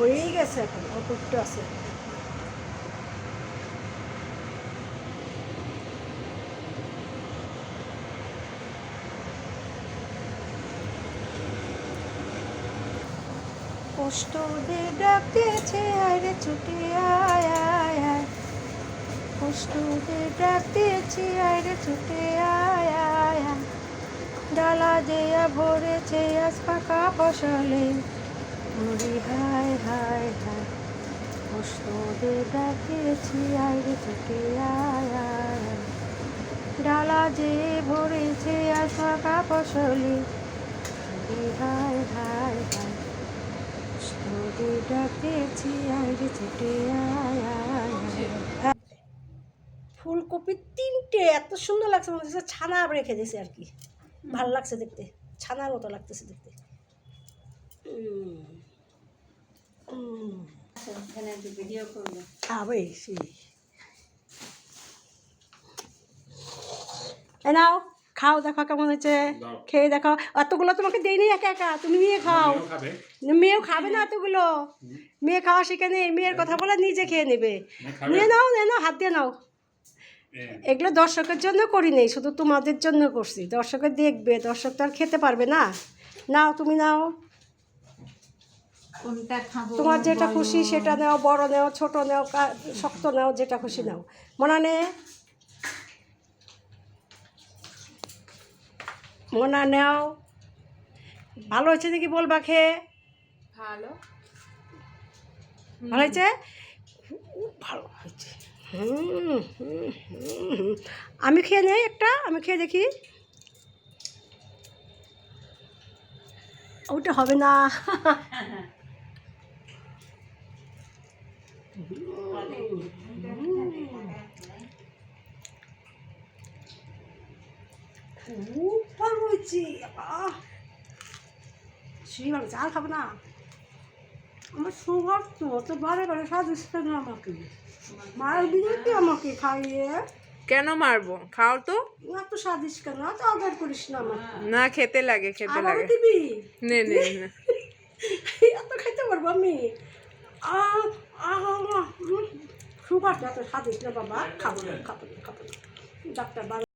হয়েই গেছে, এখন অল্প একটু আছে। কষ্ট দে ডাকতেছে আরে ছুটে আয় আয় আয়, কষ্ট দে ডাকতেছি আরে ছুটে আয় আয় আয়, ডালা দেয়া ভরেছে আজ পাকা ফসলে, মরি হায় হায় হায়, কষ্ট দে ডাকতেছি আরে ছুটে আয় আয় আয়, ডালা যে ভরেছে আজ পাকা ফসলে, মরি হায় হায় হায়, ফুলকপি 3টে এত সুন্দর লাগছে, মনে হচ্ছে ছানা রেখে দিয়েছে আর কি, ভালো লাগছে দেখতে, ছানার মতো লাগতেছে দেখতে। নাও খাও, দেখো কেমন হয়েছে, খেয়ে দেখো। এতগুলো তোমাকে দেয়নি একা একা, তুমি নিয়ে খাও। মেয়েও খাবে না এতগুলো, মেয়ে খাওয়া শিখে নেই, মেয়ের কথা বলে নিজে খেয়ে নেবে। নিয়ে নাও, নিয়ে নাও, হাত দিয়ে নাও। এগুলো দর্শকের জন্য করি নেই, শুধু তোমাদের জন্য করছি, দর্শকের দেখবে, দর্শক তো আর খেতে পারবে না। নাও তুমি নাও, তোমার যেটা খুশি সেটা নাও, বড় নাও, ছোট নাও, শক্ত নাও, যেটা খুশি নাও। মনে নে মোনা নাও। ভালো হয়েছে নাকি বলবা খেয়ে? ভালো ভালো হয়েছে, ভালো হয়েছে। আমি খেয়ে নেই একটা, আমি খেয়ে দেখি। ওটা হবে না। খুব ভালো হয়েছে, সেই ভালো চাল খাবো না, আমার সুগার তো তো বারে বারে সাজিস না আমাকে, মায়ের বিরুদ্ধে আমাকে খাইয়ে। কেন মারবো, খাও তো। এত সাজিস কেন, এত আদর করিস না আমাকে। না খেতে লাগে, খেতে লাগে। দিবি নে নে নে, এত খেতে পারবো আমি? সুগার এত সাজিস না বাবা, খাবো না, খাবো না, খাবো না। ডাক্তার